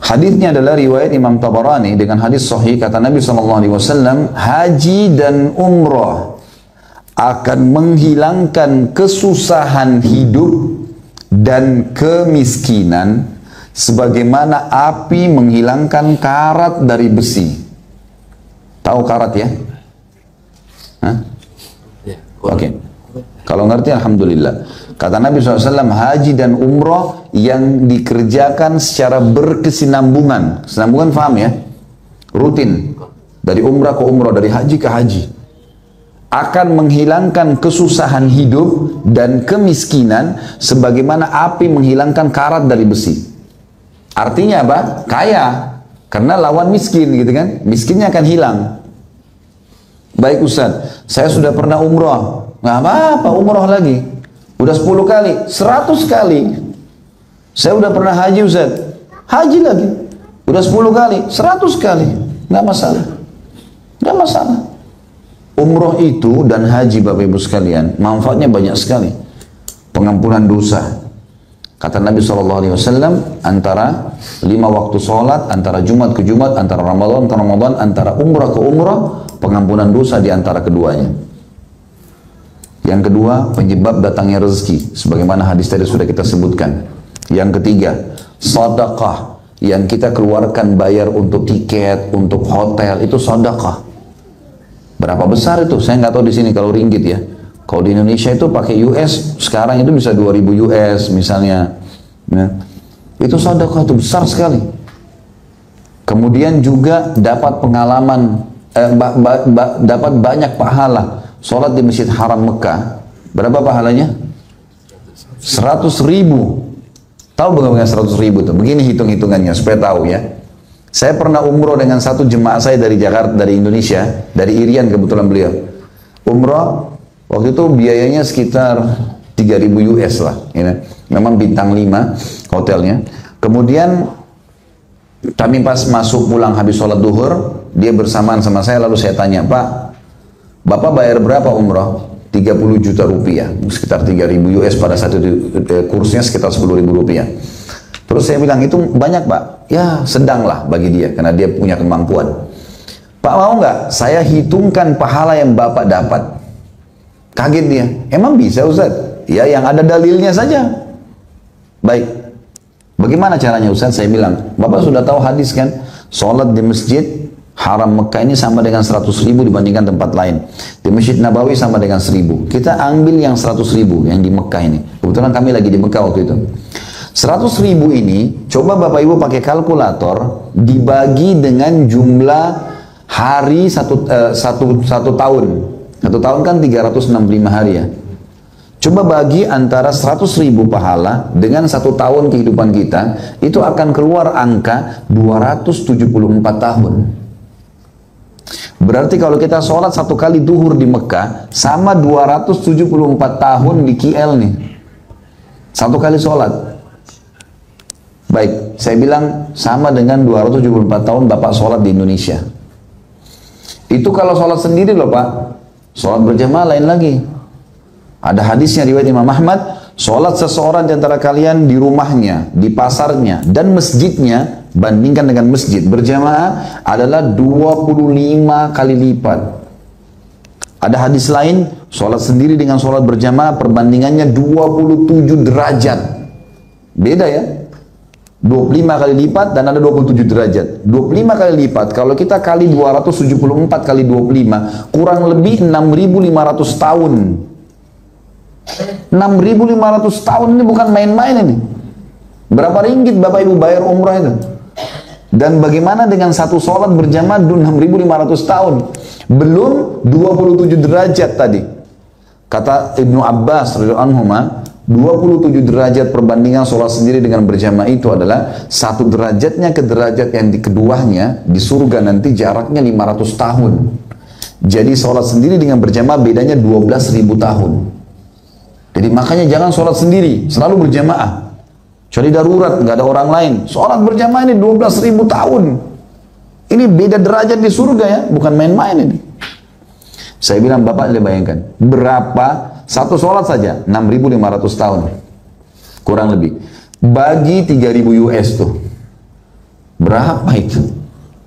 Hadisnya adalah riwayat Imam Tabarani dengan hadis sahih, kata Nabi SAW, haji dan umrah akan menghilangkan kesusahan hidup dan kemiskinan sebagaimana api menghilangkan karat dari besi. Tahu karat ya? Hah? Oke. Kalau ngerti alhamdulillah. Kata Nabi SAW, haji dan umrah yang dikerjakan secara berkesinambungan. Kesinambungan paham ya? Rutin. Dari umrah ke umrah, dari haji ke haji. Akan menghilangkan kesusahan hidup dan kemiskinan sebagaimana api menghilangkan karat dari besi. Artinya apa? Kaya. Karena lawan miskin gitu kan. Miskinnya akan hilang. Baik Ustaz, saya sudah pernah umrah. Nggak apa-apa, umrah lagi. Udah 10 kali, 100 kali. Saya udah pernah haji Ustaz. Haji lagi. Udah 10 kali, 100 kali. Nggak masalah. Nggak masalah. Umrah itu dan haji Bapak Ibu sekalian, manfaatnya banyak sekali. Pengampunan dosa. Kata Nabi SAW, antara 5 waktu sholat, antara Jumat ke Jumat, antara Ramadan ke Ramadan, antara umrah ke umrah, pengampunan dosa di antara keduanya. Yang kedua, penyebab datangnya rezeki, sebagaimana hadis tadi sudah kita sebutkan. Yang ketiga, sedekah yang kita keluarkan bayar untuk tiket, untuk hotel, itu sedekah. Berapa besar itu? Saya nggak tahu di sini kalau ringgit ya. Kalau di Indonesia itu pakai US, sekarang itu bisa 2000 US misalnya. Ya. Itu sedekah, itu besar sekali. Kemudian juga dapat pengalaman, dapat banyak pahala. Sholat di Masjid Haram Mekah, berapa pahalanya? 100.000. Tahu bagaimana 100.000 itu? Begini hitung-hitungannya supaya tahu ya. Saya pernah umroh dengan satu jemaah saya dari Jakarta, dari Indonesia, dari Irian kebetulan beliau. Umroh, waktu itu biayanya sekitar 3.000 US lah. Ya. Memang bintang 5 hotelnya. Kemudian kami pas masuk pulang habis sholat duhur, dia bersamaan sama saya, lalu saya tanya, Pak, Bapak bayar berapa umrah? 30 juta rupiah, sekitar 3.000 US pada saat itu, kursnya sekitar 10.000 rupiah. Terus saya bilang, itu banyak Pak? Ya sedang lah bagi dia, karena dia punya kemampuan. Pak mau nggak saya hitungkan pahala yang Bapak dapat? Kaget dia, emang bisa Ustaz? Ya yang ada dalilnya saja. Baik, bagaimana caranya Ustaz? Saya bilang, Bapak sudah tahu hadis kan? Sholat di masjid Haram Mekah ini sama dengan 100.000 dibandingkan tempat lain. Di Masjid Nabawi sama dengan 1.000. Kita ambil yang 100.000 yang di Mekah ini. Kebetulan kami lagi di Mekah waktu itu. 100.000 ini, coba Bapak Ibu pakai kalkulator, dibagi dengan jumlah hari satu tahun. Satu tahun kan 365 hari ya. Coba bagi antara 100.000 pahala dengan 1 tahun kehidupan kita, itu akan keluar angka 274 tahun. Berarti kalau kita sholat 1 kali duhur di Mekah, sama 274 tahun di KL nih. 1 kali sholat. Baik, saya bilang sama dengan 274 tahun Bapak sholat di Indonesia. Itu kalau sholat sendiri loh Pak. Sholat berjamaah lain lagi. Ada hadisnya riwayat Imam Ahmad, sholat seseorang di antara kalian di rumahnya, di pasarnya, dan masjidnya, bandingkan dengan masjid berjamaah adalah 25 kali lipat. Ada hadis lain, sholat sendiri dengan sholat berjamaah perbandingannya 27 derajat. Beda ya. 25 kali lipat dan ada 27 derajat. 25 kali lipat, kalau kita kali 274 kali 25, kurang lebih 6.500 tahun. 6.500 tahun ini bukan main-main ini. Berapa ringgit Bapak Ibu bayar umrah itu? Dan bagaimana dengan satu sholat berjamaah 6.500 tahun? Belum 27 derajat tadi. Kata Ibnu Abbas radhiyallahu anhuma, 27 derajat perbandingan sholat sendiri dengan berjamaah itu adalah 1 derajatnya ke derajat yang di keduanya di surga nanti jaraknya 500 tahun. Jadi sholat sendiri dengan berjamaah bedanya 12.000 tahun. Jadi makanya jangan sholat sendiri, selalu berjamaah. Kecuali darurat, nggak ada orang lain. Sholat berjamaah ini 12.000 tahun. Ini beda derajat di surga ya, bukan main-main ini. Saya bilang, Bapak bayangkan, berapa satu sholat saja, 6.500 tahun. Kurang lebih. Bagi 3.000 US tuh. Berapa itu?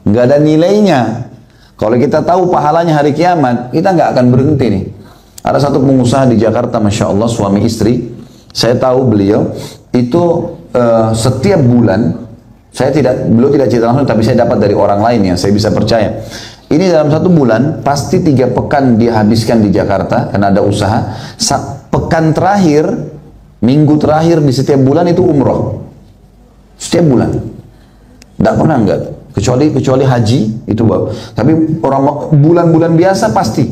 Nggak ada nilainya. Kalau kita tahu pahalanya hari kiamat, kita nggak akan berhenti nih. Ada satu pengusaha di Jakarta, Masya Allah, suami istri. Saya tahu beliau itu setiap bulan, beliau tidak cerita langsung, tapi saya dapat dari orang lain yang saya bisa percaya. Ini dalam satu bulan, pasti 3 pekan dia habiskan di Jakarta, karena ada usaha. Pekan terakhir, minggu terakhir di setiap bulan itu umroh. Setiap bulan. Tidak pernah enggak. Kecuali haji, itu baru. Tapi orang bulan-bulan biasa pasti.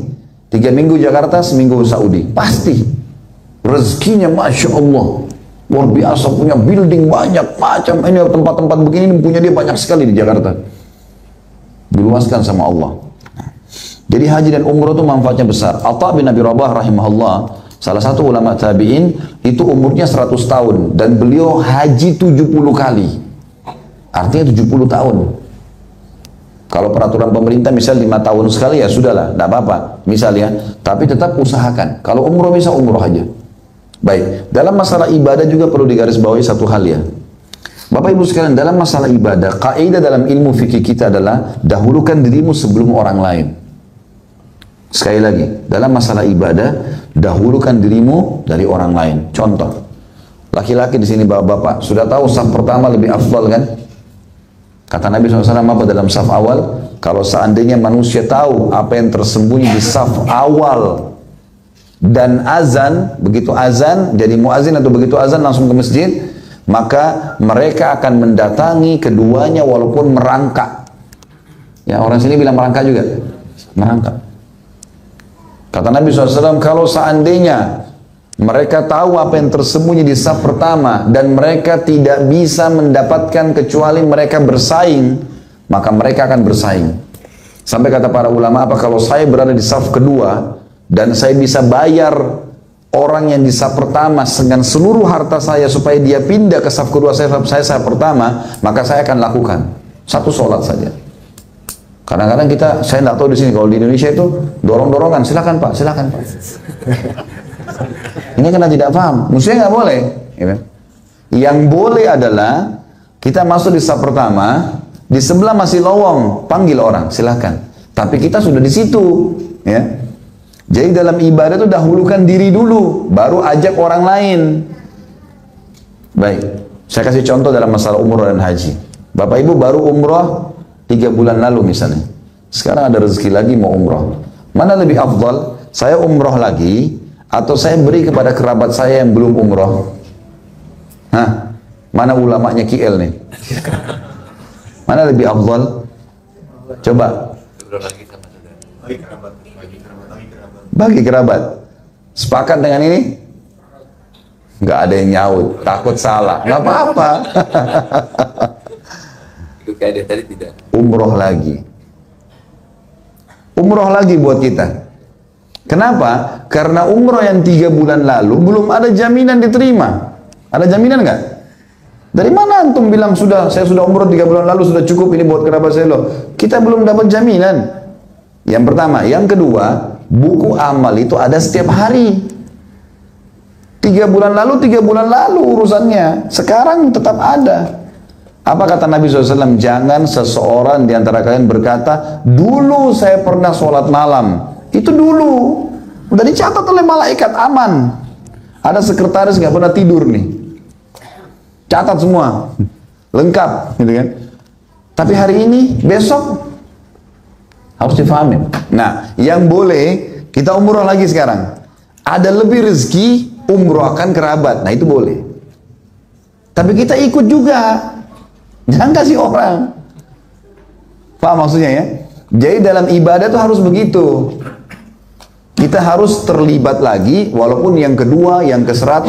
3 minggu Jakarta, seminggu Saudi. Pasti. Rezekinya Masya Allah. Luar biasa, punya building banyak. Macam ini tempat-tempat begini punya dia banyak sekali di Jakarta. Diluaskan sama Allah. Jadi haji dan umroh itu manfaatnya besar. Atha bin Abi Rabah rahimahullah, salah satu ulama tabi'in, itu umurnya 100 tahun. Dan beliau haji 70 kali. Artinya 70 tahun. Kalau peraturan pemerintah misal 5 tahun sekali ya sudahlah, tidak apa-apa. Misalnya, tapi tetap usahakan. Kalau umroh bisa umroh aja. Baik, dalam masalah ibadah juga perlu digarisbawahi satu hal ya. Bapak Ibu sekalian, dalam masalah ibadah, kaidah dalam ilmu fikih kita adalah dahulukan dirimu sebelum orang lain. Sekali lagi, dalam masalah ibadah, dahulukan dirimu dari orang lain. Contoh, laki-laki di sini bapak-bapak sudah tahu saf pertama lebih afdal kan? Kata Nabi SAW apa dalam saf awal? Kalau seandainya manusia tahu apa yang tersembunyi di saf awal dan azan, begitu azan jadi muazin atau begitu azan langsung ke masjid, maka mereka akan mendatangi keduanya walaupun merangkak. Ya, orang sini bilang merangkak juga. Merangkak. Kata Nabi SAW, kalau seandainya mereka tahu apa yang tersembunyi di saf pertama dan mereka tidak bisa mendapatkan kecuali mereka bersaing, maka mereka akan bersaing. Sampai kata para ulama, apa kalau saya berada di saf kedua dan saya bisa bayar orang yang di saf pertama dengan seluruh harta saya supaya dia pindah ke saf kedua saya saf pertama, maka saya akan lakukan satu sholat saja. Kadang-kadang saya tidak tahu di sini, kalau di Indonesia itu dorong-dorongan, silakan Pak, silakan Pak. Ini karena tidak paham, mestinya nggak boleh. Yang boleh adalah kita masuk di saf pertama, di sebelah masih lowong, panggil orang, silakan. Tapi kita sudah di situ, ya. Jadi dalam ibadah itu dahulukan diri dulu, baru ajak orang lain. Baik, saya kasih contoh dalam masalah umroh dan haji. Bapak Ibu baru umroh 3 bulan lalu misalnya. Sekarang ada rezeki lagi mau umroh. Mana lebih afdal? Saya umroh lagi atau saya beri kepada kerabat saya yang belum umroh? Hah? Mana ulamanya KL nih? Mana lebih afdal? Coba. Bagi kerabat. Sepakat dengan ini? Nggak ada yang nyaut, takut salah. Nggak apa-apa. Umroh lagi. Umroh lagi buat kita. Kenapa? Karena umroh yang 3 bulan lalu belum ada jaminan diterima. Ada jaminan nggak? Dari mana antum bilang saya sudah umroh 3 bulan lalu sudah cukup ini buat kerabat saya loh? Kita belum dapat jaminan. Yang pertama, yang kedua, buku amal itu ada setiap hari. 3 bulan lalu urusannya. Sekarang tetap ada. Apa kata Nabi SAW? Jangan seseorang di antara kalian berkata, dulu saya pernah sholat malam. Itu dulu. Udah dicatat oleh malaikat, aman. Ada sekretaris nggak pernah tidur nih. Catat semua. Lengkap. Gitu kan? Tapi hari ini, besok, harus difahamin. Nah, yang boleh, kita umroh lagi sekarang. Ada lebih rezeki, umrohkan kerabat. Nah, itu boleh. Tapi kita ikut juga. Jangan kasih orang. Paham maksudnya ya? Jadi dalam ibadah itu harus begitu. Kita harus terlibat lagi, walaupun yang kedua, yang ke-100,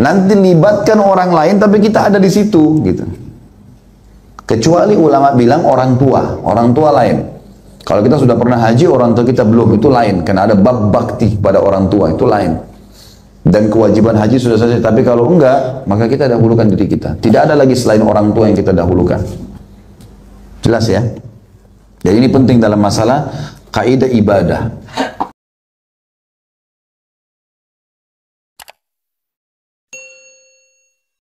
nanti libatkan orang lain, tapi kita ada di situ. Gitu. Kecuali ulama bilang orang tua lain. Kalau kita sudah pernah haji, orang tua kita belum, itu lain. Karena ada bab bakti pada orang tua, itu lain. Dan kewajiban haji sudah selesai. Tapi kalau enggak, maka kita dahulukan diri kita. Tidak ada lagi selain orang tua yang kita dahulukan. Jelas ya? Jadi ini penting dalam masalah kaidah ibadah.